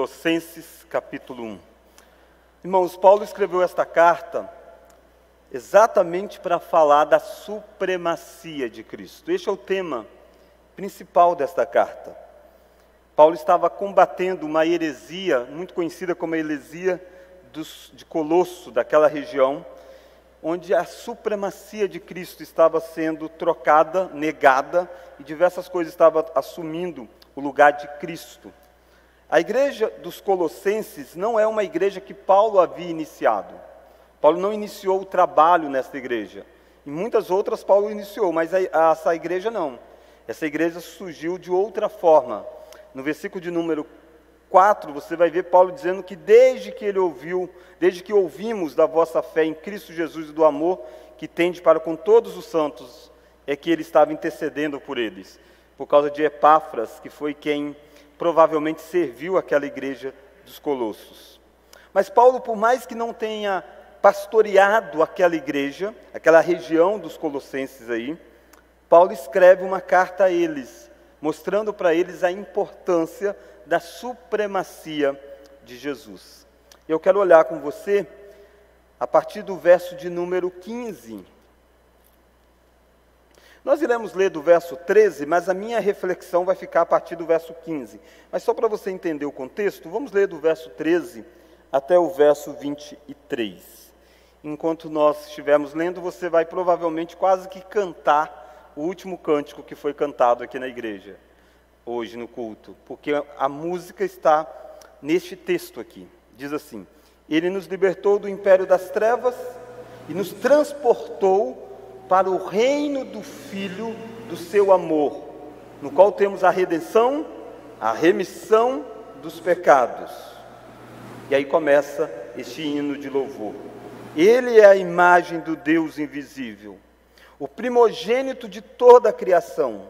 Colossenses capítulo 1. Irmãos, Paulo escreveu esta carta exatamente para falar da supremacia de Cristo. Este é o tema principal desta carta. Paulo estava combatendo uma heresia muito conhecida como a heresia de Colosso, daquela região, onde a supremacia de Cristo estava sendo trocada, negada, e diversas coisas estavam assumindo o lugar de Cristo. A igreja dos Colossenses não é uma igreja que Paulo havia iniciado. Paulo não iniciou o trabalho nesta igreja. Em muitas outras Paulo iniciou, mas essa igreja não. Essa igreja surgiu de outra forma. No versículo de número 4, você vai ver Paulo dizendo que desde que ouvimos da vossa fé em Cristo Jesus e do amor que tende para com todos os santos, é que ele estava intercedendo por eles, por causa de Epáfras, que foi quem provavelmente serviu aquela igreja dos Colossos. Mas Paulo, por mais que não tenha pastoreado aquela igreja, aquela região dos Colossenses aí, Paulo escreve uma carta a eles, mostrando para eles a importância da supremacia de Jesus. Eu quero olhar com você a partir do verso de número 15. Nós iremos ler do verso 13, mas a minha reflexão vai ficar a partir do verso 15. Mas só para você entender o contexto, vamos ler do verso 13 até o verso 23. Enquanto nós estivermos lendo, você vai provavelmente quase que cantar o último cântico que foi cantado aqui na igreja, hoje no culto, porque a música está neste texto aqui. Diz assim: Ele nos libertou do império das trevas e nos transportou para o reino do Filho do seu amor, no qual temos a redenção, a remissão dos pecados. E aí começa este hino de louvor. Ele é a imagem do Deus invisível, o primogênito de toda a criação,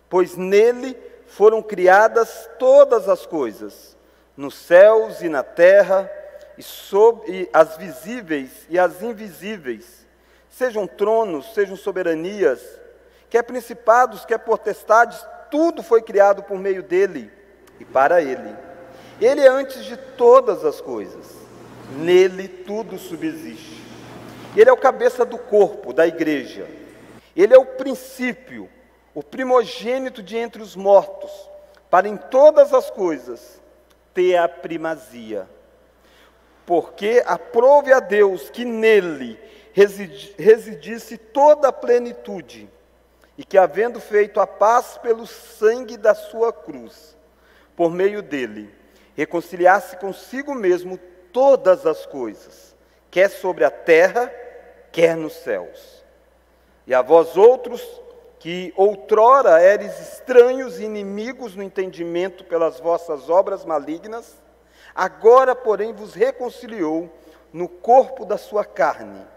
pois nele foram criadas todas as coisas, nos céus e na terra, e as visíveis e as invisíveis, sejam tronos, sejam soberanias, quer principados, quer potestades, tudo foi criado por meio dele e para ele. Ele é antes de todas as coisas, nele tudo subsiste. Ele é o cabeça do corpo, da igreja. Ele é o princípio, o primogênito de entre os mortos, para em todas as coisas ter a primazia. Porque aprove a Deus que nele residisse toda a plenitude, e que, havendo feito a paz pelo sangue da sua cruz, por meio dele, reconciliasse consigo mesmo todas as coisas, quer sobre a terra, quer nos céus. E a vós outros, que outrora eres estranhos e inimigos no entendimento pelas vossas obras malignas, agora, porém, vos reconciliou no corpo da sua carne,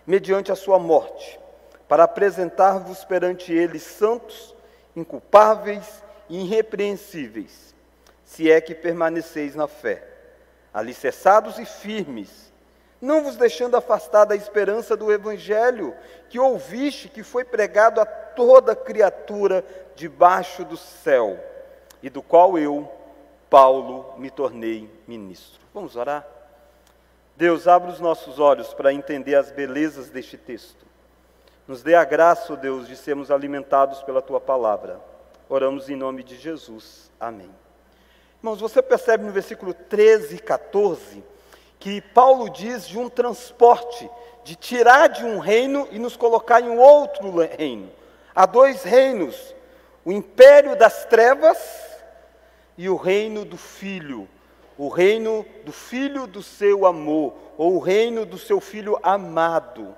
mediante a sua morte, para apresentar-vos perante ele santos, inculpáveis e irrepreensíveis, se é que permaneceis na fé, alicerçados e firmes, não vos deixando afastar da esperança do evangelho que ouviste, que foi pregado a toda criatura debaixo do céu, e do qual eu, Paulo, me tornei ministro. Vamos orar? Deus, abre os nossos olhos para entender as belezas deste texto. Nos dê a graça, ó Deus, de sermos alimentados pela Tua palavra. Oramos em nome de Jesus. Amém. Irmãos, você percebe no versículo 13 e 14, que Paulo diz de um transporte, de tirar de um reino e nos colocar em um outro reino. Há dois reinos, o império das trevas e o reino do Filho. O reino do Filho do seu amor, ou o reino do seu Filho amado.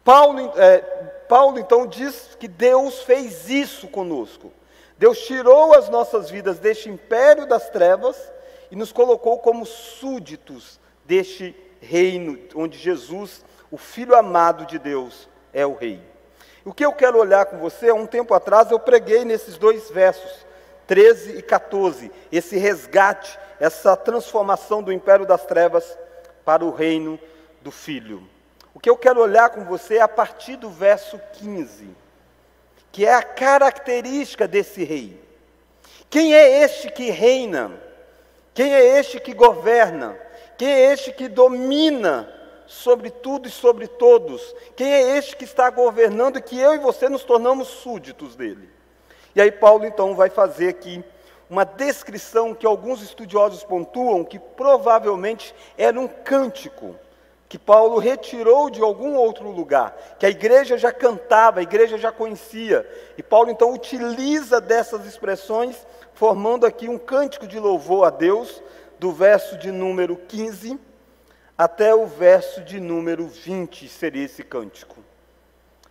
Paulo então diz que Deus fez isso conosco. Deus tirou as nossas vidas deste império das trevas e nos colocou como súditos deste reino, onde Jesus, o Filho amado de Deus, é o Rei. O que eu quero olhar com você, há um tempo atrás eu preguei nesses dois versos, 13 e 14, esse resgate, essa transformação do império das trevas para o reino do Filho. O que eu quero olhar com você é a partir do verso 15, que é a característica desse rei. Quem é este que reina? Quem é este que governa? Quem é este que domina sobre tudo e sobre todos? Quem é este que está governando e que eu e você nos tornamos súditos dele? E aí Paulo então vai fazer aqui uma descrição que alguns estudiosos pontuam que provavelmente era um cântico que Paulo retirou de algum outro lugar, que a igreja já cantava, a igreja já conhecia. E Paulo então utiliza dessas expressões, formando aqui um cântico de louvor a Deus, do verso de número 15 até o verso de número 20, seria esse cântico.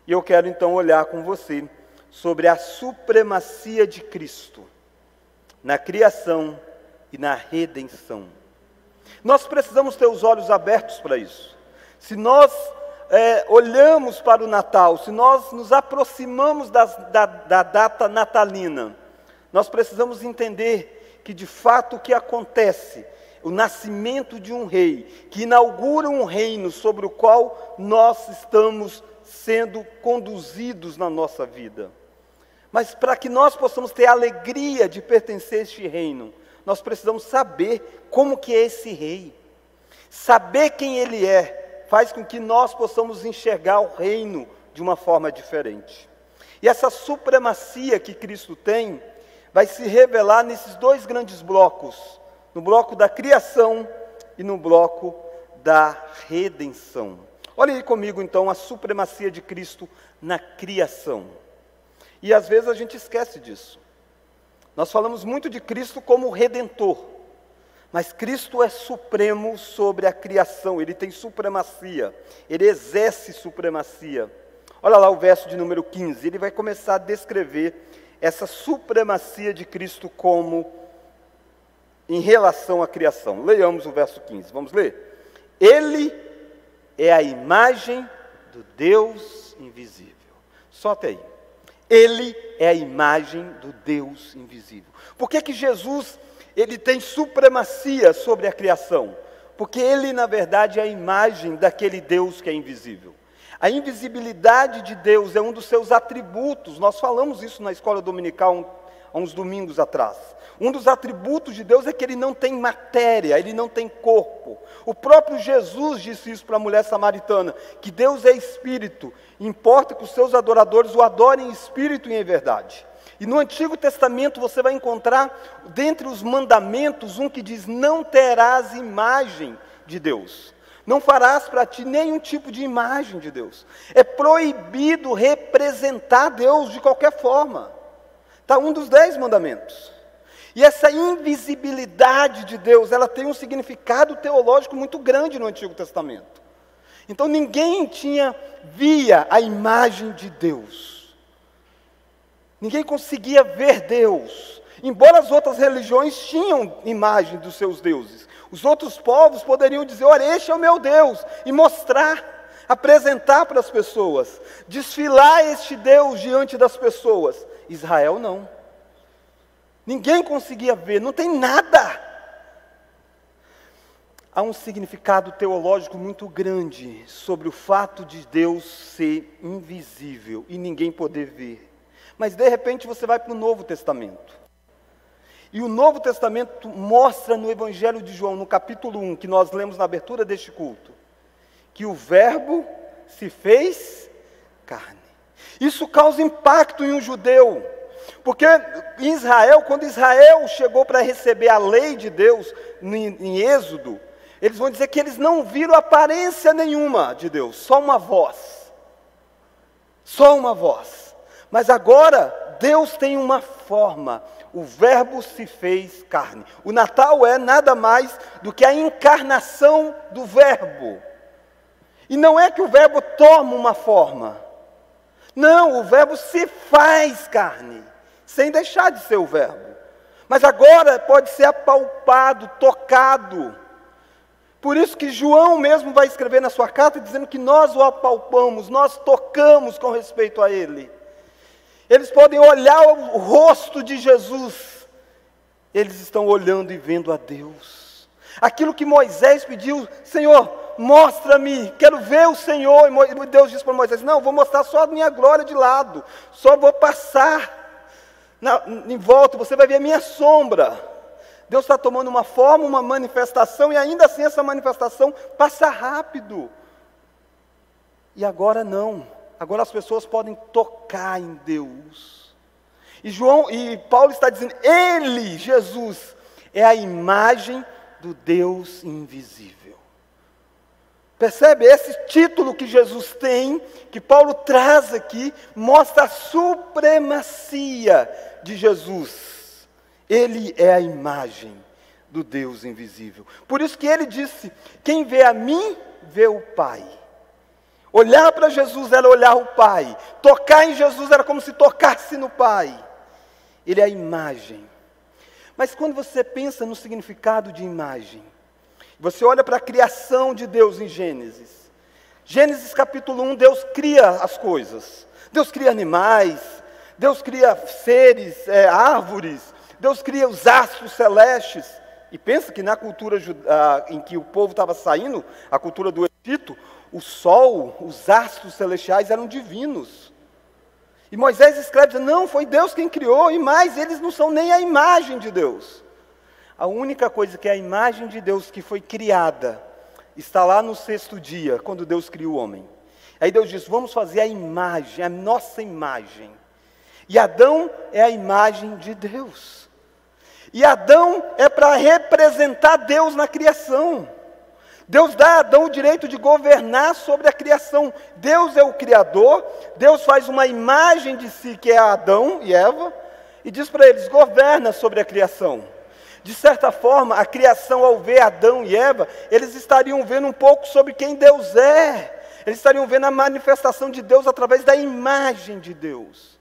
E eu quero então olhar com você sobre a supremacia de Cristo na criação e na redenção. Nós precisamos ter os olhos abertos para isso. Se nós olhamos para o Natal, se nós nos aproximamos da data natalina, nós precisamos entender que de fato o que acontece, o nascimento de um rei, que inaugura um reino sobre o qual nós estamos sendo conduzidos na nossa vida. Mas para que nós possamos ter a alegria de pertencer a este reino, nós precisamos saber como que é esse rei. Saber quem ele é, faz com que nós possamos enxergar o reino de uma forma diferente. E essa supremacia que Cristo tem, vai se revelar nesses dois grandes blocos, no bloco da criação e no bloco da redenção. Olha aí comigo então a supremacia de Cristo na criação. E às vezes a gente esquece disso. Nós falamos muito de Cristo como Redentor, mas Cristo é supremo sobre a criação, Ele tem supremacia, Ele exerce supremacia. Olha lá o verso de número 15, ele vai começar a descrever essa supremacia de Cristo como em relação à criação. Leiamos o verso 15, vamos ler? Ele é a imagem do Deus invisível. Só até aí. Ele é a imagem do Deus invisível. Por que que Jesus, ele tem supremacia sobre a criação? Porque ele, na verdade, é a imagem daquele Deus que é invisível. A invisibilidade de Deus é um dos seus atributos. Nós falamos isso na escola dominical há uns domingos atrás. Um dos atributos de Deus é que ele não tem matéria, ele não tem corpo. O próprio Jesus disse isso para a mulher samaritana, que Deus é espírito, importa que os seus adoradores o adorem em espírito e em verdade. E no Antigo Testamento você vai encontrar, dentre os mandamentos, um que diz, não terás imagem de Deus. Não farás para ti nenhum tipo de imagem de Deus. É proibido representar Deus de qualquer forma. Está um dos 10 mandamentos. E essa invisibilidade de Deus, ela tem um significado teológico muito grande no Antigo Testamento. Então ninguém via a imagem de Deus. Ninguém conseguia ver Deus. Embora as outras religiões tinham imagem dos seus deuses. Os outros povos poderiam dizer, olha, este é o meu Deus. E mostrar, apresentar para as pessoas. Desfilar este Deus diante das pessoas. Israel não. Ninguém conseguia ver, não tem nada. Há um significado teológico muito grande sobre o fato de Deus ser invisível e ninguém poder ver. Mas de repente você vai para o Novo Testamento. E o Novo Testamento mostra no Evangelho de João, no capítulo 1, que nós lemos na abertura deste culto, que o Verbo se fez carne. Isso causa impacto em um judeu. Porque em Israel, quando Israel chegou para receber a lei de Deus, em Êxodo, eles vão dizer que eles não viram aparência nenhuma de Deus, só uma voz. Só uma voz. Mas agora, Deus tem uma forma, o Verbo se fez carne. O Natal é nada mais do que a encarnação do Verbo. E não é que o Verbo toma uma forma. Não, o Verbo se faz carne. Sem deixar de ser o Verbo. Mas agora pode ser apalpado, tocado. Por isso que João mesmo vai escrever na sua carta dizendo que nós o apalpamos, nós tocamos com respeito a Ele. Eles podem olhar o rosto de Jesus. Eles estão olhando e vendo a Deus. Aquilo que Moisés pediu, Senhor, mostra-me, quero ver o Senhor. E Deus disse para Moisés, não, vou mostrar só a minha glória de lado. Só vou passar em volta, você vai ver a minha sombra. Deus está tomando uma forma, uma manifestação, e ainda assim essa manifestação passa rápido. E agora não. Agora as pessoas podem tocar em Deus. E Paulo está dizendo, Ele, Jesus, é a imagem do Deus invisível. Percebe? Esse título que Jesus tem, que Paulo traz aqui, mostra a supremacia de Jesus. Ele é a imagem do Deus invisível. Por isso que ele disse, quem vê a mim, vê o Pai. Olhar para Jesus era olhar o Pai. Tocar em Jesus era como se tocasse no Pai. Ele é a imagem. Mas quando você pensa no significado de imagem, você olha para a criação de Deus em Gênesis. Gênesis capítulo 1, Deus cria as coisas. Deus cria animais, Deus cria seres, árvores, Deus cria os astros celestes. E pensa que na cultura em que o povo estava saindo, a cultura do Egito, o sol, os astros celestiais eram divinos. E Moisés escreve, dizendo, não, foi Deus quem criou, e mais, eles não são nem a imagem de Deus. A única coisa que é a imagem de Deus que foi criada, está lá no 6º dia, quando Deus cria o homem. Aí Deus diz, vamos fazer a imagem, a nossa imagem. E Adão é a imagem de Deus. E Adão é para representar Deus na criação. Deus dá a Adão o direito de governar sobre a criação. Deus é o Criador, Deus faz uma imagem de si, que é Adão e Eva, e diz para eles, governa sobre a criação. De certa forma, a criação, ao ver Adão e Eva, eles estariam vendo um pouco sobre quem Deus é. Eles estariam vendo a manifestação de Deus através da imagem de Deus.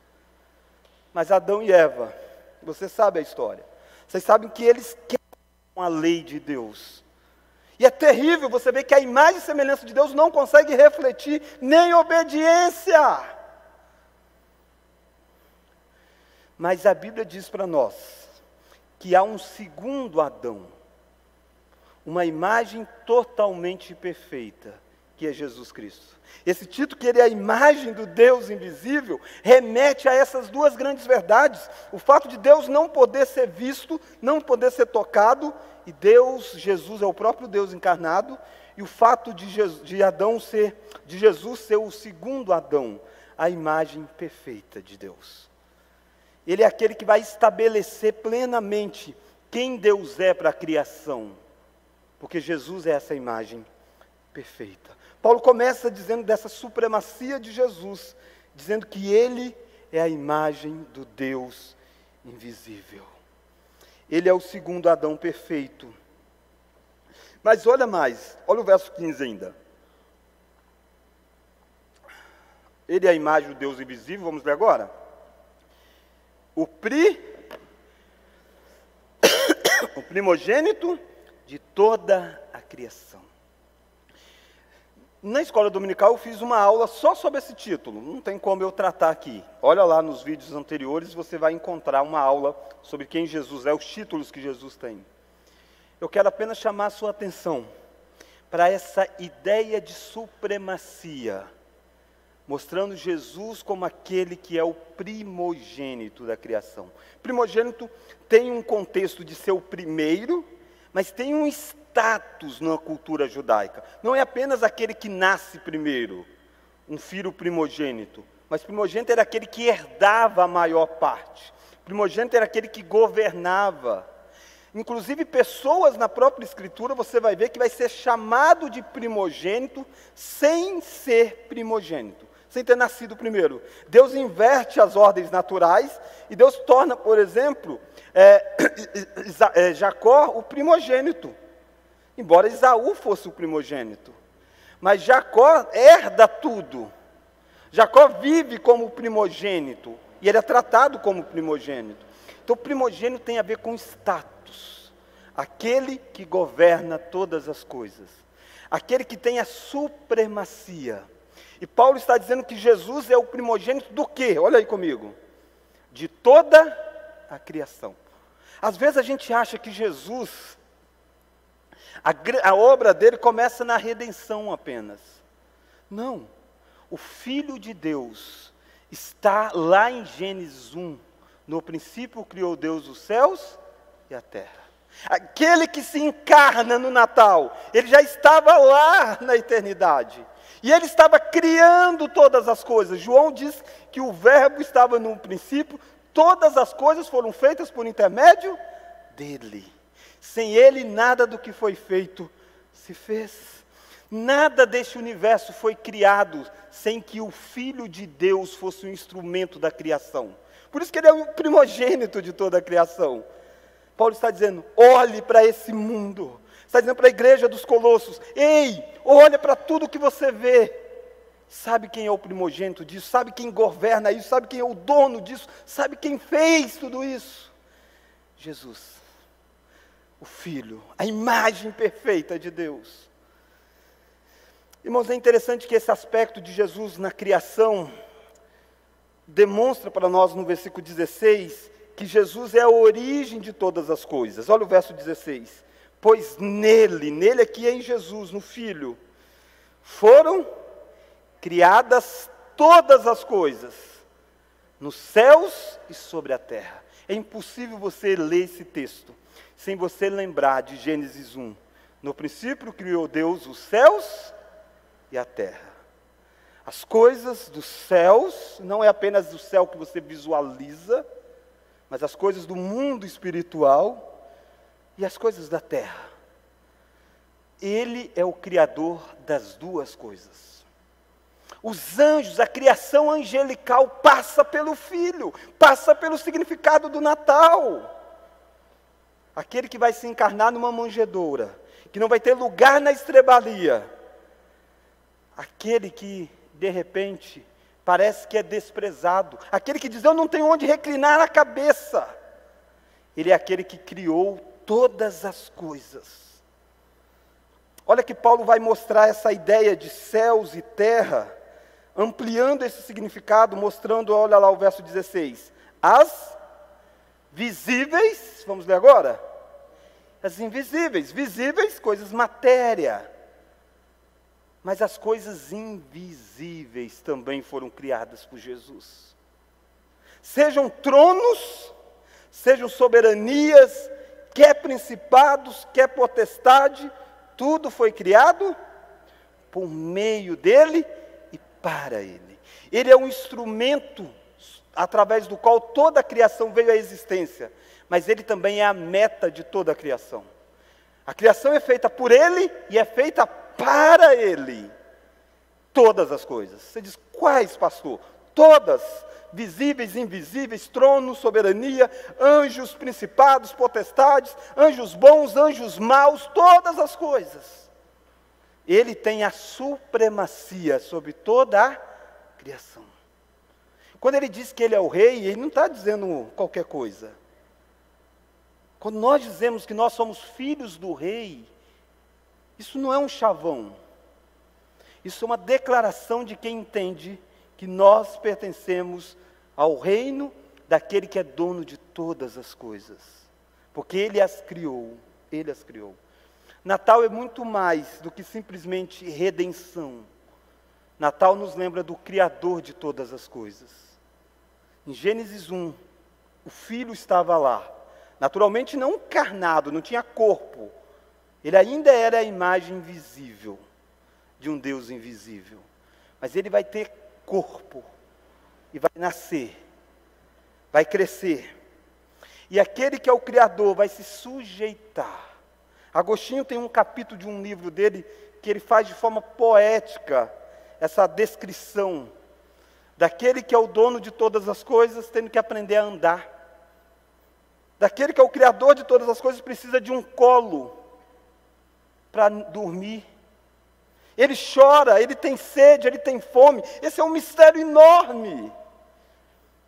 Mas Adão e Eva, você sabe a história. Vocês sabem que eles quebram a lei de Deus. E é terrível você ver que a imagem e semelhança de Deus não consegue refletir nem obediência. Mas a Bíblia diz para nós que há um segundo Adão, uma imagem totalmente perfeita, que é Jesus Cristo. Esse título, que ele é a imagem do Deus invisível, remete a essas duas grandes verdades. O fato de Deus não poder ser visto, não poder ser tocado, e Jesus é o próprio Deus encarnado, e o fato de Jesus ser o segundo Adão, a imagem perfeita de Deus. Ele é aquele que vai estabelecer plenamente quem Deus é para a criação, porque Jesus é essa imagem perfeita. Paulo começa dizendo dessa supremacia de Jesus, dizendo que ele é a imagem do Deus invisível. Ele é o segundo Adão perfeito. Mas olha mais, olha o verso 15 ainda. Ele é a imagem do Deus invisível, vamos ler agora? O primogênito de toda a criação. Na escola dominical eu fiz uma aula só sobre esse título, não tem como eu tratar aqui. Olha lá nos vídeos anteriores, você vai encontrar uma aula sobre quem Jesus é, os títulos que Jesus tem. Eu quero apenas chamar a sua atenção para essa ideia de supremacia, mostrando Jesus como aquele que é o primogênito da criação. Primogênito tem um contexto de ser o primeiro, mas tem um status na cultura judaica. Não é apenas aquele que nasce primeiro, um filho primogênito, mas primogênito era aquele que herdava a maior parte. Primogênito era aquele que governava. Inclusive pessoas na própria Escritura, você vai ver que vai ser chamado de primogênito sem ser primogênito, sem ter nascido primeiro. Deus inverte as ordens naturais e Deus torna, por exemplo, Jacó o primogênito, embora Esaú fosse o primogênito. Mas Jacó herda tudo. Jacó vive como primogênito e ele é tratado como primogênito. Então, primogênito tem a ver com status. Aquele que governa todas as coisas. Aquele que tem a supremacia. E Paulo está dizendo que Jesus é o primogênito do quê? Olha aí comigo. De toda a criação. Às vezes a gente acha que Jesus, a obra dele começa na redenção apenas. Não. O Filho de Deus está lá em Gênesis 1. No princípio criou Deus os céus e a terra. Aquele que se encarna no Natal, ele já estava lá na eternidade. E ele estava criando todas as coisas. João diz que o verbo estava no princípio, todas as coisas foram feitas por intermédio dele. Sem ele, nada do que foi feito se fez. Nada deste universo foi criado sem que o Filho de Deus fosse um instrumento da criação. Por isso que ele é o primogênito de toda a criação. Paulo está dizendo, olhe para esse mundo. Está dizendo para a igreja dos Colossos, ei, olha para tudo que você vê. Sabe quem é o primogênito disso? Sabe quem governa isso? Sabe quem é o dono disso? Sabe quem fez tudo isso? Jesus, o Filho, a imagem perfeita de Deus. Irmãos, é interessante que esse aspecto de Jesus na criação demonstra para nós no versículo 16 que Jesus é a origem de todas as coisas. Olha o verso 16. Pois nele aqui é em Jesus, no Filho, foram criadas todas as coisas, nos céus e sobre a terra. É impossível você ler esse texto sem você lembrar de Gênesis 1. No princípio criou Deus os céus e a terra. As coisas dos céus, não é apenas o céu que você visualiza, mas as coisas do mundo espiritual e as coisas da terra. Ele é o Criador das duas coisas. Os anjos, a criação angelical passa pelo Filho, passa pelo significado do Natal. Aquele que vai se encarnar numa manjedoura, que não vai ter lugar na estrebalia. Aquele que, de repente, parece que é desprezado. Aquele que diz, eu não tenho onde reclinar a cabeça. Ele é aquele que criou todas as coisas. Olha que Paulo vai mostrar essa ideia de céus e terra, ampliando esse significado, mostrando, olha lá o verso 16. As visíveis, vamos ler agora? As invisíveis. Visíveis, coisas matéria. Mas as coisas invisíveis também foram criadas por Jesus. Sejam tronos, sejam soberanias, quer principados, quer potestade, tudo foi criado por meio dele e para ele. Ele é um instrumento através do qual toda a criação veio à existência, mas ele também é a meta de toda a criação. A criação é feita por ele e é feita para ele. Todas as coisas. Você diz, quais, pastor? Todas, visíveis, invisíveis, trono, soberania, anjos, principados, potestades, anjos bons, anjos maus, todas as coisas. Ele tem a supremacia sobre toda a criação. Quando ele diz que ele é o rei, ele não está dizendo qualquer coisa. Quando nós dizemos que nós somos filhos do rei, isso não é um chavão. Isso é uma declaração de quem entende que nós pertencemos ao reino daquele que é dono de todas as coisas. Porque ele as criou, ele as criou. Natal é muito mais do que simplesmente redenção. Natal nos lembra do Criador de todas as coisas. Em Gênesis 1, o Filho estava lá. Naturalmente não encarnado, não tinha corpo. Ele ainda era a imagem visível de um Deus invisível. Mas ele vai ter corpo e vai nascer, vai crescer. E aquele que é o Criador vai se sujeitar. Agostinho tem um capítulo de um livro dele que ele faz de forma poética essa descrição daquele que é o dono de todas as coisas, tendo que aprender a andar. Daquele que é o Criador de todas as coisas, precisa de um colo para dormir. Ele chora, ele tem sede, ele tem fome. Esse é um mistério enorme.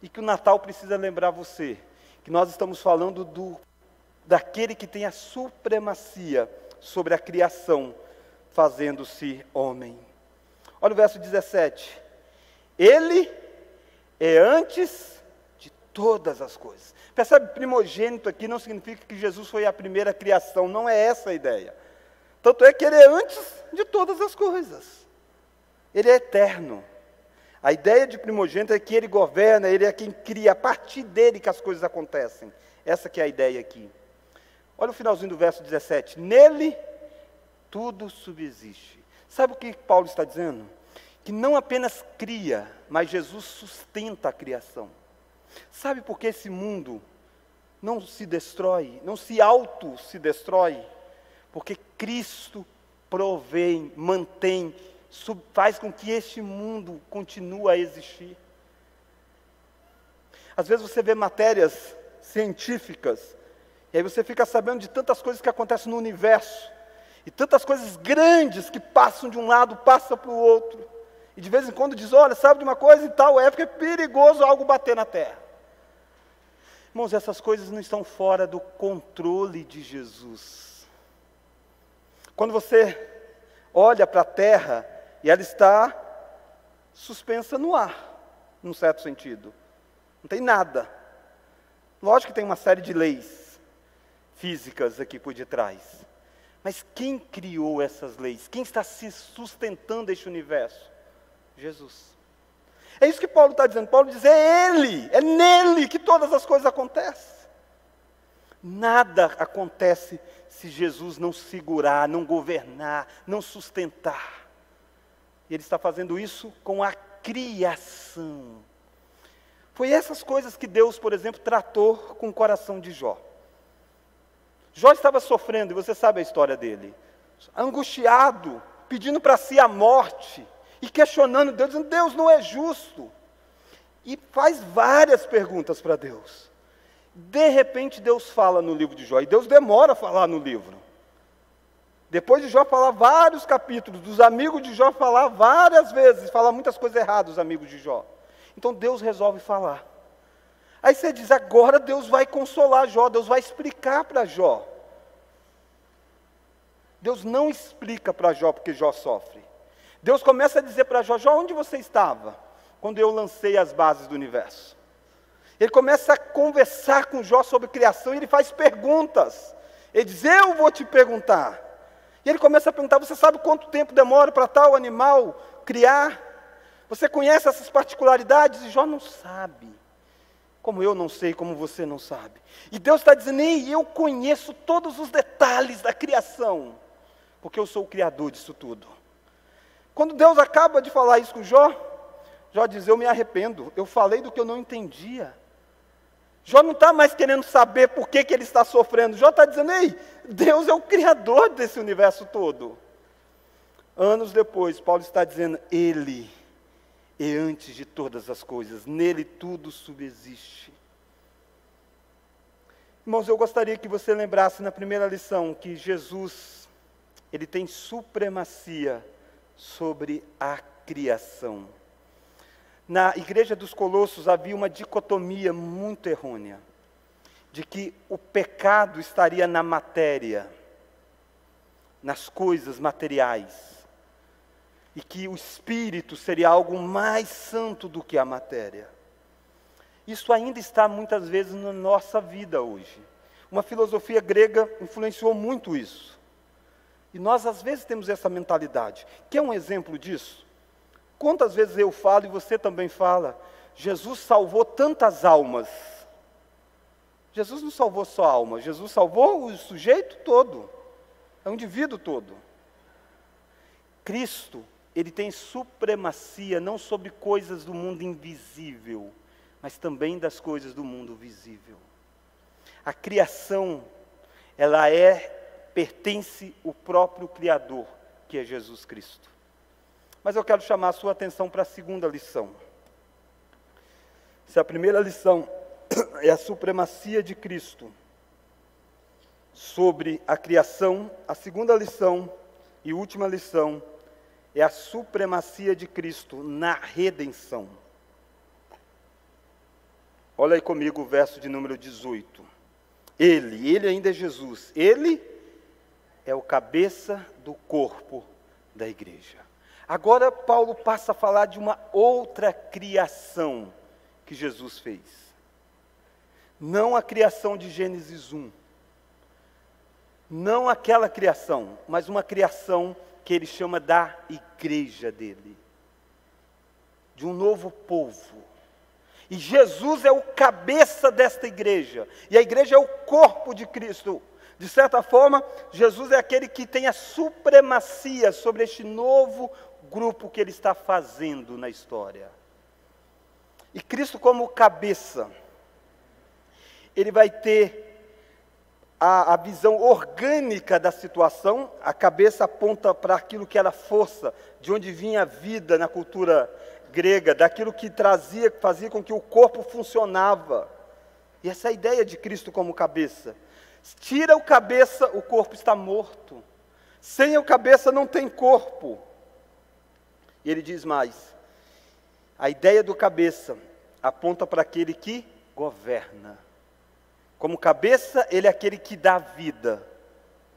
E que o Natal precisa lembrar você, que nós estamos falando daquele que tem a supremacia sobre a criação, fazendo-se homem. Olha o verso 17. Ele é antes de todas as coisas. Percebe, primogênito aqui não significa que Jesus foi a primeira criação, não é essa a ideia. Tanto é que ele é antes de todas as coisas. Ele é eterno. A ideia de primogênito é que ele governa, ele é quem cria, a partir dele que as coisas acontecem. Essa que é a ideia aqui. Olha o finalzinho do verso 17. Nele tudo subsiste. Sabe o que Paulo está dizendo? Que não apenas cria, mas Jesus sustenta a criação. Sabe por que esse mundo não se destrói, não se se destrói? Porque Cristo provém, mantém, faz com que este mundo continue a existir. Às vezes você vê matérias científicas, e aí você fica sabendo de tantas coisas que acontecem no universo, e tantas coisas grandes que passam de um lado, passam para o outro, e de vez em quando diz, olha, sabe de uma coisa, em tal época é perigoso algo bater na terra. Irmãos, essas coisas não estão fora do controle de Jesus. Quando você olha para a terra, e ela está suspensa no ar, num certo sentido. Não tem nada. Lógico que tem uma série de leis físicas aqui por detrás. Mas quem criou essas leis? Quem está se sustentando este universo? Jesus. É isso que Paulo está dizendo. Paulo diz, é Ele, é nele que todas as coisas acontecem. Nada acontece se Jesus não segurar, não governar, não sustentar. E Ele está fazendo isso com a criação. Foi essas coisas que Deus, por exemplo, tratou com o coração de Jó. Jó estava sofrendo, e você sabe a história dele. Angustiado, pedindo para si a morte, e questionando Deus, dizendo, Deus não é justo. E faz várias perguntas para Deus. De repente Deus fala no livro de Jó, e Deus demora a falar no livro. Depois de Jó falar vários capítulos, dos amigos de Jó falar várias vezes, falar muitas coisas erradas dos amigos de Jó. Então Deus resolve falar. Aí você diz, agora Deus vai consolar Jó, Deus vai explicar para Jó. Deus não explica para Jó porque Jó sofre. Deus começa a dizer para Jó, Jó, onde você estava quando eu lancei as bases do universo? Ele começa a conversar com Jó sobre criação e ele faz perguntas. Ele diz, eu vou te perguntar. E ele começa a perguntar, você sabe quanto tempo demora para tal animal criar? Você conhece essas particularidades? E Jó não sabe. Como eu não sei, como você não sabe. E Deus está dizendo, ei, eu conheço todos os detalhes da criação. Porque eu sou o criador disso tudo. Quando Deus acaba de falar isso com Jó, Jó diz, eu me arrependo. Eu falei do que eu não entendia. Jó não está mais querendo saber por que ele está sofrendo. Jó está dizendo, ei, Deus é o criador desse universo todo. Anos depois, Paulo está dizendo, Ele é antes de todas as coisas, nele tudo subsiste. Irmãos, eu gostaria que você lembrasse na primeira lição que Jesus, Ele tem supremacia sobre a criação. Na igreja dos Colossos havia uma dicotomia muito errônea, de que o pecado estaria na matéria, nas coisas materiais, e que o espírito seria algo mais santo do que a matéria. Isso ainda está muitas vezes na nossa vida hoje. Uma filosofia grega influenciou muito isso. E nós às vezes temos essa mentalidade. Quer um exemplo disso? Quantas vezes eu falo e você também fala, Jesus salvou tantas almas. Jesus não salvou só a alma, Jesus salvou o sujeito todo, é o indivíduo todo. Cristo, Ele tem supremacia não sobre coisas do mundo invisível, mas também das coisas do mundo visível. A criação, ela pertence ao próprio Criador, que é Jesus Cristo. Mas eu quero chamar a sua atenção para a segunda lição. Se a primeira lição é a supremacia de Cristo sobre a criação, a segunda lição e última lição é a supremacia de Cristo na redenção. Olha aí comigo o verso de número 18. Ele ainda é Jesus, Ele é o cabeça do corpo da igreja. Agora Paulo passa a falar de uma outra criação que Jesus fez. Não a criação de Gênesis 1. Não aquela criação, mas uma criação que ele chama da igreja dele. De um novo povo. E Jesus é o cabeça desta igreja. E a igreja é o corpo de Cristo. De certa forma, Jesus é aquele que tem a supremacia sobre este novo grupo que ele está fazendo na história. E Cristo como cabeça, ele vai ter a visão orgânica da situação. A cabeça aponta para aquilo que era força, de onde vinha a vida na cultura grega, daquilo que fazia com que o corpo funcionava. E essa é a ideia de Cristo como cabeça. Tira o cabeça, o corpo está morto. Sem o cabeça não tem corpo. E ele diz mais, a ideia do cabeça aponta para aquele que governa. Como cabeça, ele é aquele que dá vida.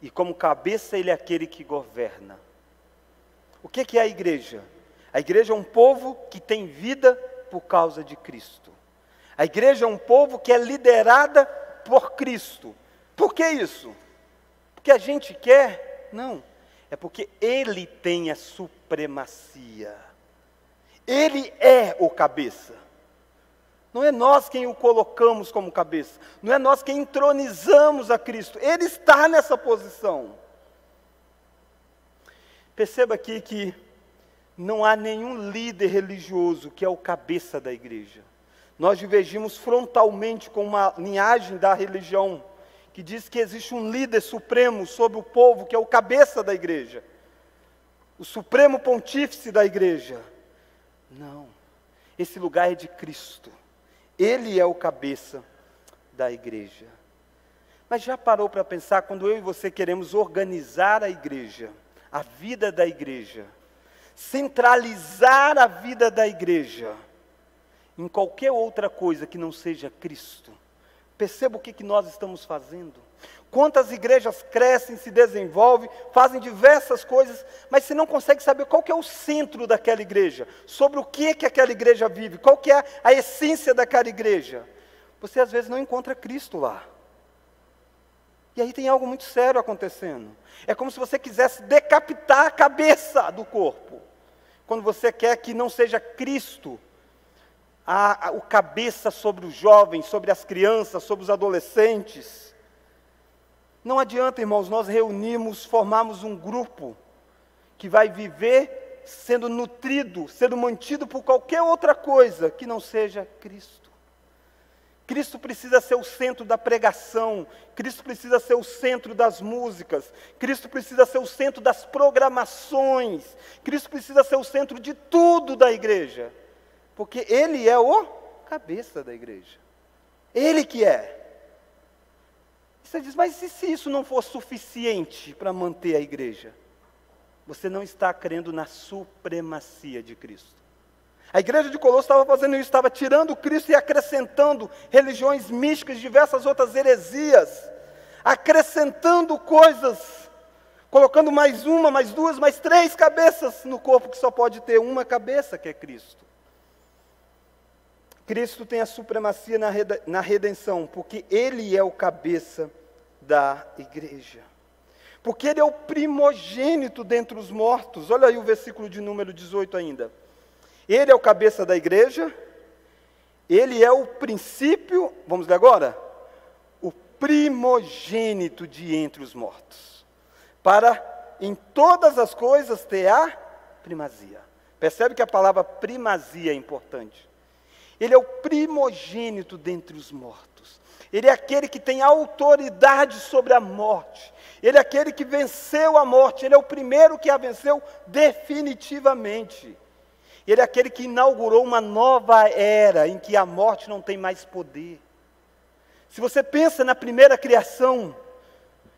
E como cabeça, ele é aquele que governa. O que é a igreja? A igreja é um povo que tem vida por causa de Cristo. A igreja é um povo que é liderada por Cristo. Por que isso? Porque a gente quer? Não. É porque Ele tem a supremacia. Ele é o cabeça. Não é nós quem o colocamos como cabeça. Não é nós quem entronizamos a Cristo. Ele está nessa posição. Perceba aqui que não há nenhum líder religioso que é o cabeça da igreja. Nós divergimos frontalmente com uma linhagem da religião que diz que existe um líder supremo sobre o povo, que é o cabeça da igreja. O supremo pontífice da igreja. Não. Esse lugar é de Cristo. Ele é o cabeça da igreja. Mas já parou para pensar, quando eu e você queremos organizar a igreja, a vida da igreja, centralizar a vida da igreja, em qualquer outra coisa que não seja Cristo, perceba o que nós estamos fazendo. Quantas igrejas crescem, se desenvolvem, fazem diversas coisas, mas você não consegue saber qual que é o centro daquela igreja, sobre o que aquela igreja vive, qual que é a essência daquela igreja. Você às vezes não encontra Cristo lá. E aí tem algo muito sério acontecendo. É como se você quisesse decapitar a cabeça do corpo. Quando você quer que não seja Cristo o cabeça sobre os jovens, sobre as crianças, sobre os adolescentes. Não adianta, irmãos, nós reunimos, formamos um grupo que vai viver sendo nutrido, sendo mantido por qualquer outra coisa que não seja Cristo. Cristo precisa ser o centro da pregação, Cristo precisa ser o centro das músicas, Cristo precisa ser o centro das programações, Cristo precisa ser o centro de tudo da igreja, porque Ele é o cabeça da igreja. Ele que é. Você diz, mas e se isso não for suficiente para manter a igreja? Você não está crendo na supremacia de Cristo. A igreja de Colosso estava fazendo isso, estava tirando Cristo e acrescentando religiões místicas, diversas outras heresias, acrescentando coisas, colocando mais uma, mais duas, mais três cabeças no corpo que só pode ter uma cabeça, que é Cristo. Cristo tem a supremacia na redenção, porque Ele é o cabeça da igreja. Porque Ele é o primogênito dentre os mortos. Olha aí o versículo de número 18 ainda. Ele é o cabeça da igreja, Ele é o princípio, vamos ler agora? O primogênito de entre os mortos, para em todas as coisas ter a primazia. Percebe que a palavra primazia é importante. Ele é o primogênito dentre os mortos. Ele é aquele que tem autoridade sobre a morte. Ele é aquele que venceu a morte. Ele é o primeiro que a venceu definitivamente. Ele é aquele que inaugurou uma nova era em que a morte não tem mais poder. Se você pensa na primeira criação,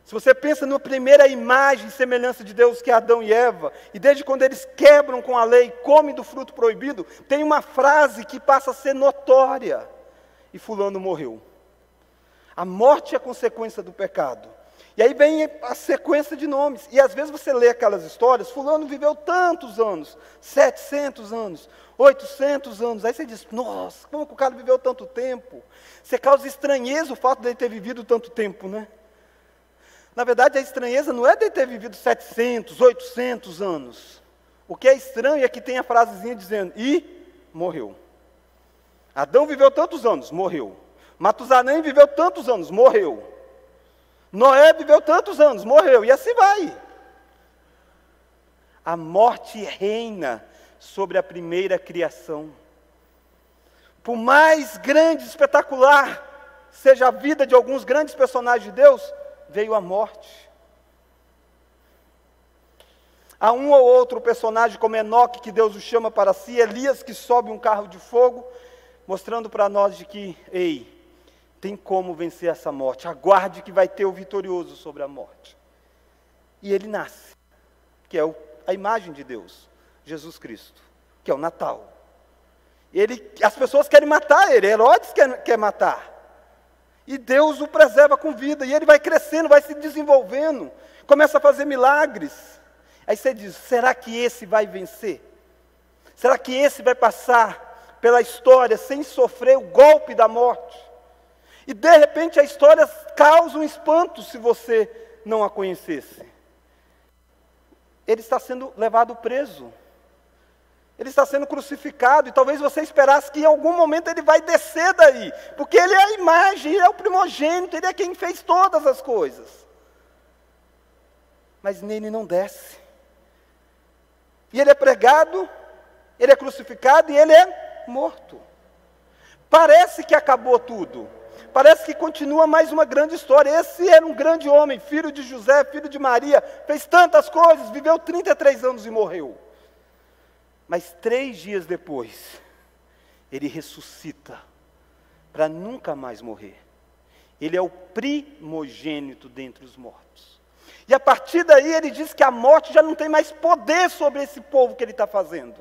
se você pensa na primeira imagem e semelhança de Deus, que é Adão e Eva, e desde quando eles quebram com a lei, comem do fruto proibido, tem uma frase que passa a ser notória: e fulano morreu. A morte é a consequência do pecado. E aí vem a sequência de nomes. E às vezes você lê aquelas histórias, fulano viveu tantos anos, 700 anos, 800 anos. Aí você diz, nossa, como que o cara viveu tanto tempo? Você causa estranheza o fato de ele ter vivido tanto tempo, né? Na verdade, a estranheza não é de ele ter vivido 700, 800 anos. O que é estranho é que tem a frasezinha dizendo, e morreu. Adão viveu tantos anos, morreu. Matusalém viveu tantos anos, morreu. Noé viveu tantos anos, morreu, e assim vai. A morte reina sobre a primeira criação. Por mais grande, espetacular seja a vida de alguns grandes personagens de Deus, veio a morte. Há um ou outro personagem como Enoque, que Deus o chama para si, Elias, que sobe um carro de fogo, mostrando para nós de que, ei, tem como vencer essa morte, aguarde que vai ter o vitorioso sobre a morte. E ele nasce, que é a imagem de Deus, Jesus Cristo, que é o Natal. As pessoas querem matar ele, Herodes quer matar. E Deus o preserva com vida, e ele vai crescendo, vai se desenvolvendo, começa a fazer milagres. Aí você diz, será que esse vai vencer? Será que esse vai passar pela história sem sofrer o golpe da morte? E de repente a história causa um espanto se você não a conhecesse. Ele está sendo levado preso. Ele está sendo crucificado, e talvez você esperasse que em algum momento ele vai descer daí, porque ele é a imagem, ele é o primogênito, ele é quem fez todas as coisas. Mas nele não desce. E ele é pregado, ele é crucificado e ele é morto. Parece que acabou tudo. Parece que continua mais uma grande história. Esse era um grande homem, filho de José, filho de Maria, fez tantas coisas, viveu 33 anos e morreu. Mas 3 dias depois, ele ressuscita para nunca mais morrer. Ele é o primogênito dentre os mortos. E a partir daí ele diz que a morte já não tem mais poder sobre esse povo que ele está fazendo.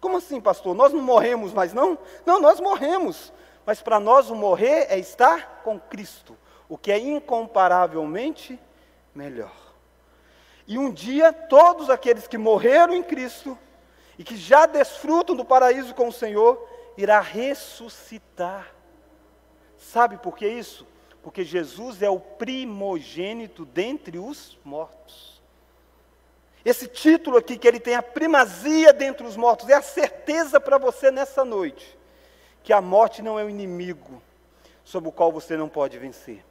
Como assim, pastor? Nós não morremos mais não? Não, nós morremos. Mas para nós o morrer é estar com Cristo, o que é incomparavelmente melhor. E um dia todos aqueles que morreram em Cristo e que já desfrutam do paraíso com o Senhor, irá ressuscitar. Sabe por que isso? Porque Jesus é o primogênito dentre os mortos. Esse título aqui, que ele tem a primazia dentre os mortos, é a certeza para você nessa noite, que a morte não é o inimigo sobre o qual você não pode vencer.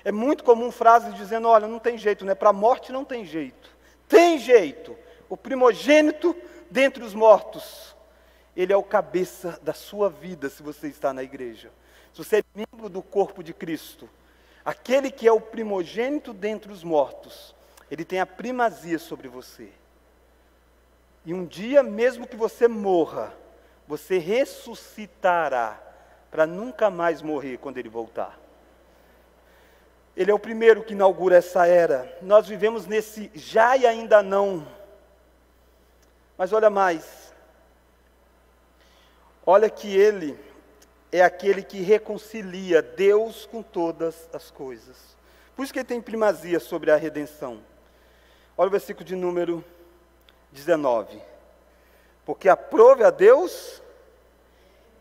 É muito comum frases dizendo, olha, não tem jeito, né? Para a morte não tem jeito. Tem jeito. O primogênito dentre os mortos, ele é o cabeça da sua vida, se você está na igreja. Se você é membro do corpo de Cristo, aquele que é o primogênito dentre os mortos, ele tem a primazia sobre você. E um dia, mesmo que você morra, você ressuscitará para nunca mais morrer quando ele voltar. Ele é o primeiro que inaugura essa era. Nós vivemos nesse já e ainda não. Mas olha mais. Olha que ele é aquele que reconcilia Deus com todas as coisas. Por isso que ele tem primazia sobre a redenção. Olha o versículo de número 19. Porque aprove a Deus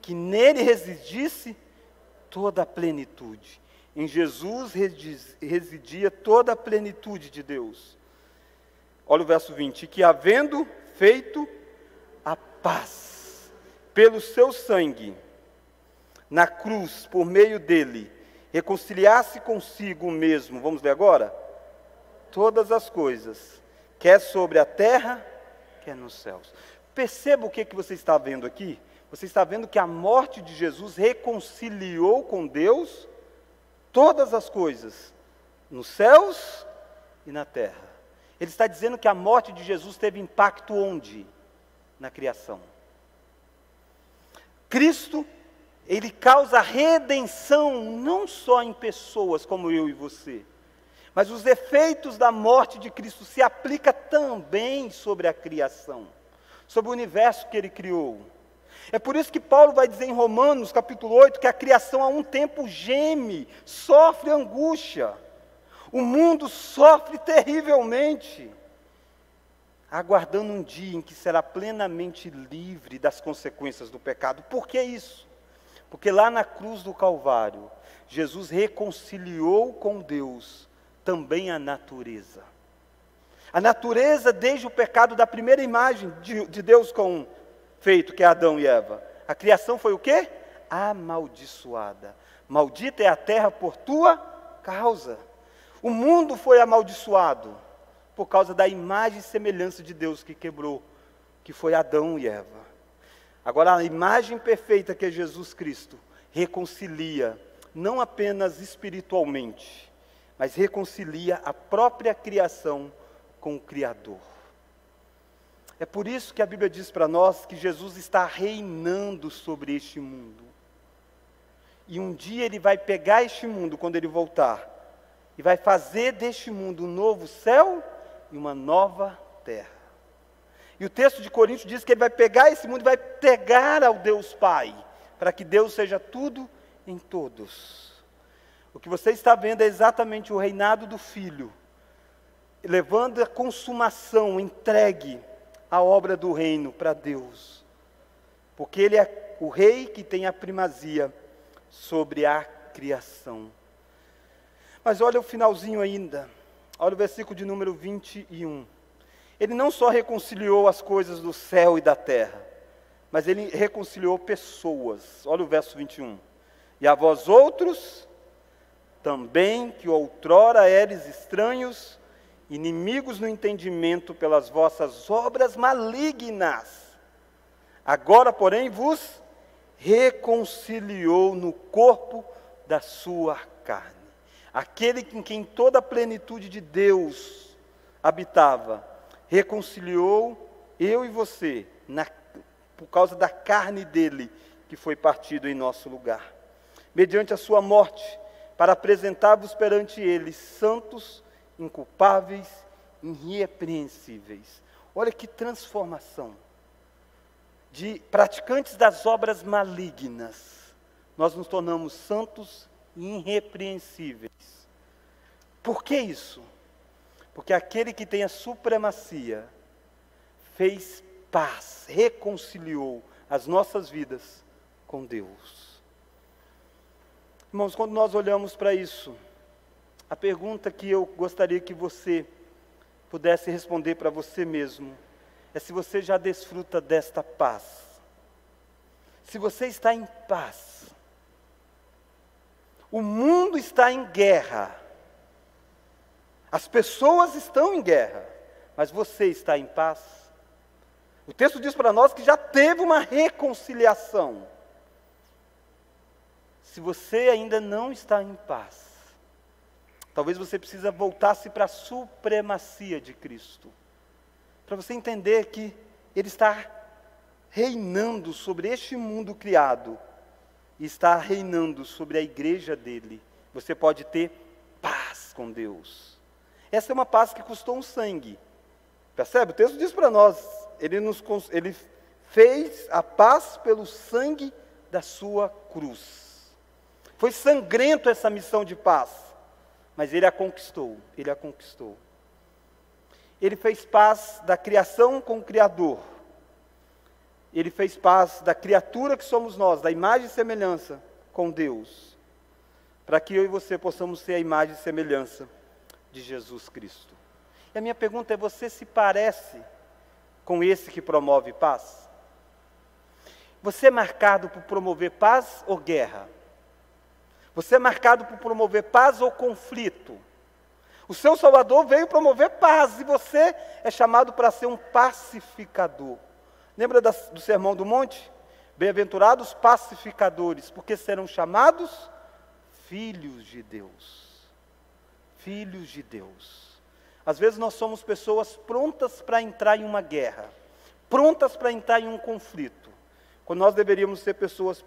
que nele residisse toda a plenitude. Em Jesus residia toda a plenitude de Deus. Olha o verso 20. Que havendo feito a paz pelo seu sangue na cruz, por meio dele, reconciliasse consigo mesmo, vamos ler agora? Todas as coisas, quer sobre a terra, quer nos céus. Perceba o que você está vendo aqui? Você está vendo que a morte de Jesus reconciliou com Deus todas as coisas, nos céus e na terra. Ele está dizendo que a morte de Jesus teve impacto onde? Na criação. Cristo, ele causa redenção não só em pessoas como eu e você, mas os efeitos da morte de Cristo se aplicam também sobre a criação, sobre o universo que ele criou. É por isso que Paulo vai dizer em Romanos, capítulo 8, que a criação a um tempo geme, sofre angústia. O mundo sofre terrivelmente, aguardando um dia em que será plenamente livre das consequências do pecado. Por que isso? Porque lá na cruz do Calvário, Jesus reconciliou com Deus também a natureza. A natureza, desde o pecado da primeira imagem de Deus feito, que é Adão e Eva. A criação foi o quê? Amaldiçoada. Maldita é a terra por tua causa. O mundo foi amaldiçoado por causa da imagem e semelhança de Deus que quebrou, que foi Adão e Eva. Agora, a imagem perfeita que é Jesus Cristo reconcilia, não apenas espiritualmente, mas reconcilia a própria criação com o Criador. É por isso que a Bíblia diz para nós que Jesus está reinando sobre este mundo. E um dia Ele vai pegar este mundo, quando Ele voltar, e vai fazer deste mundo um novo céu e uma nova terra. E o texto de Coríntios diz que Ele vai pegar esse mundo e vai pegar ao Deus Pai, para que Deus seja tudo em todos. O que você está vendo é exatamente o reinado do Filho, levando a consumação, entregue a obra do reino para Deus. Porque Ele é o Rei que tem a primazia sobre a criação. Mas olha o finalzinho ainda, olha o versículo de número 21. Ele não só reconciliou as coisas do céu e da terra, mas Ele reconciliou pessoas. Olha o verso 21. E a vós outros, também que outrora eres estranhos, inimigos no entendimento pelas vossas obras malignas, agora, porém, vos reconciliou no corpo da sua carne. Aquele em quem toda a plenitude de Deus habitava, reconciliou eu e você, por causa da carne dele, que foi partido em nosso lugar, mediante a sua morte, para apresentar-vos perante ele, santos, inculpáveis, irrepreensíveis. Olha que transformação. De praticantes das obras malignas, nós nos tornamos santos e irrepreensíveis. Por que isso? Porque aquele que tem a supremacia fez paz, reconciliou as nossas vidas com Deus. Irmãos, quando nós olhamos para isso, a pergunta que eu gostaria que você pudesse responder para você mesmo é se você já desfruta desta paz. Se você está em paz. O mundo está em guerra. As pessoas estão em guerra, mas você está em paz? O texto diz para nós que já teve uma reconciliação. Se você ainda não está em paz, talvez você precise voltar-se para a supremacia de Cristo, para você entender que Ele está reinando sobre este mundo criado, e está reinando sobre a igreja dele. Você pode ter paz com Deus. Essa é uma paz que custou um sangue. Percebe? O texto diz para nós, ele fez a paz pelo sangue da sua cruz. Foi sangrento essa missão de paz, mas Ele a conquistou, Ele a conquistou. Ele fez paz da criação com o Criador. Ele fez paz da criatura que somos nós, da imagem e semelhança com Deus, para que eu e você possamos ser a imagem e semelhança de Jesus Cristo. E a minha pergunta é: você se parece com esse que promove paz? Você é marcado por promover paz ou guerra? Você é marcado por promover paz ou conflito? O seu Salvador veio promover paz e você é chamado para ser um pacificador. Lembra do Sermão do Monte? Bem-aventurados pacificadores, porque serão chamados filhos de Deus. Filhos de Deus. Às vezes nós somos pessoas prontas para entrar em uma guerra, prontas para entrar em um conflito, quando nós deveríamos ser pessoas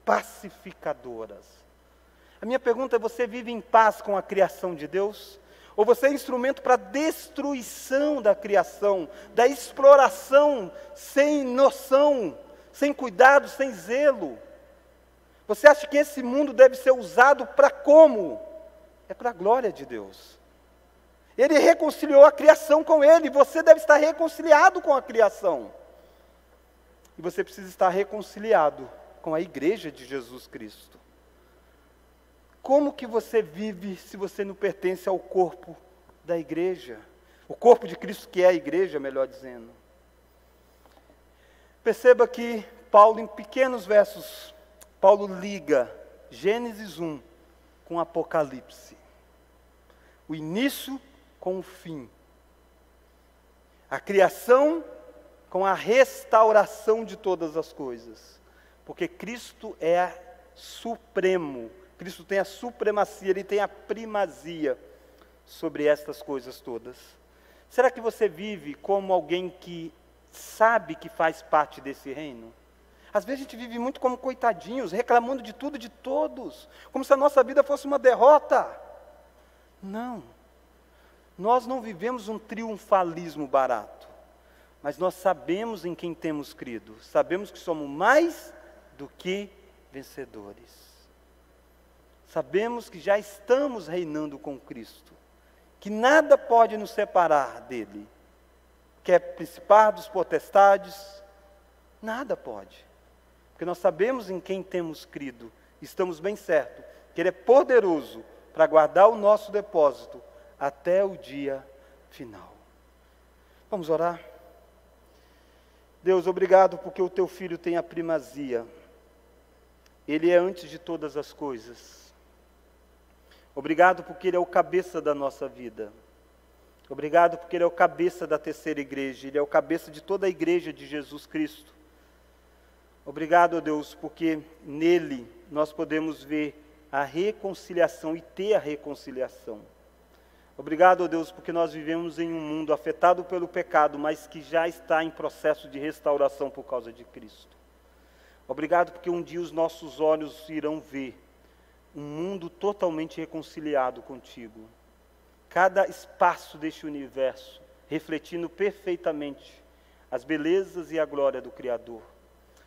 pacificadoras. A minha pergunta é: você vive em paz com a criação de Deus? Ou você é instrumento para a destruição da criação, da exploração sem noção, sem cuidado, sem zelo? Você acha que esse mundo deve ser usado para como? É para a glória de Deus. Ele reconciliou a criação com Ele, você deve estar reconciliado com a criação. E você precisa estar reconciliado com a igreja de Jesus Cristo. Como que você vive se você não pertence ao corpo da igreja? O corpo de Cristo, que é a igreja, melhor dizendo. Perceba que Paulo, em pequenos versos, Paulo liga Gênesis 1 com Apocalipse. o início com o fim. A criação com a restauração de todas as coisas. Porque Cristo é supremo. Cristo tem a supremacia, Ele tem a primazia sobre estas coisas todas. Será que você vive como alguém que sabe que faz parte desse reino? Às vezes a gente vive muito como coitadinhos, reclamando de tudo e de todos, como se a nossa vida fosse uma derrota. Não. Nós não vivemos um triunfalismo barato, mas nós sabemos em quem temos crido, sabemos que somos mais do que vencedores. Sabemos que já estamos reinando com Cristo, que nada pode nos separar dele, quer principados, potestades, nada pode, porque nós sabemos em quem temos crido, estamos bem certos, que Ele é poderoso para guardar o nosso depósito até o dia final. Vamos orar? Deus, obrigado porque o Teu Filho tem a primazia, Ele é antes de todas as coisas. Obrigado porque Ele é o cabeça da nossa vida. Obrigado porque Ele é o cabeça da terceira igreja. Ele é o cabeça de toda a igreja de Jesus Cristo. Obrigado, ó Deus, porque nele nós podemos ver a reconciliação e ter a reconciliação. Obrigado, ó Deus, porque nós vivemos em um mundo afetado pelo pecado, mas que já está em processo de restauração por causa de Cristo. Obrigado porque um dia os nossos olhos irão ver um mundo totalmente reconciliado contigo. Cada espaço deste universo refletindo perfeitamente as belezas e a glória do Criador.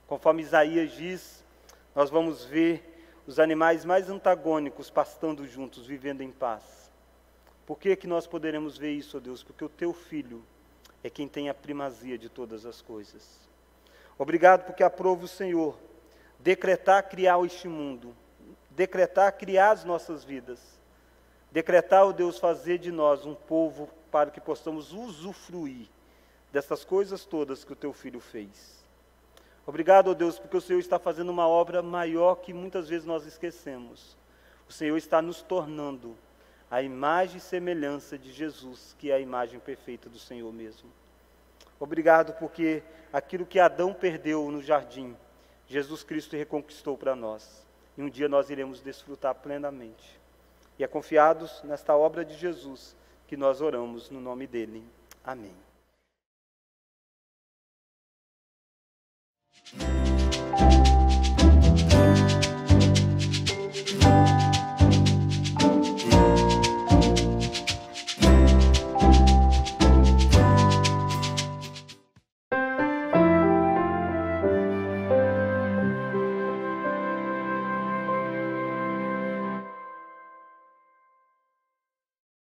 Conforme Isaías diz, nós vamos ver os animais mais antagônicos pastando juntos, vivendo em paz. Por que que nós poderemos ver isso, ó Deus? Porque o Teu Filho é quem tem a primazia de todas as coisas. Obrigado porque aprova o Senhor decretar criar este mundo, decretar criar as nossas vidas, decretar, ó Deus, fazer de nós um povo para que possamos usufruir dessas coisas todas que o Teu Filho fez. Obrigado, ó Deus, porque o Senhor está fazendo uma obra maior que muitas vezes nós esquecemos. O Senhor está nos tornando a imagem e semelhança de Jesus, que é a imagem perfeita do Senhor mesmo. Obrigado porque aquilo que Adão perdeu no jardim, Jesus Cristo reconquistou para nós. E um dia nós iremos desfrutar plenamente. E é confiados nesta obra de Jesus que nós oramos no nome dele. Amém.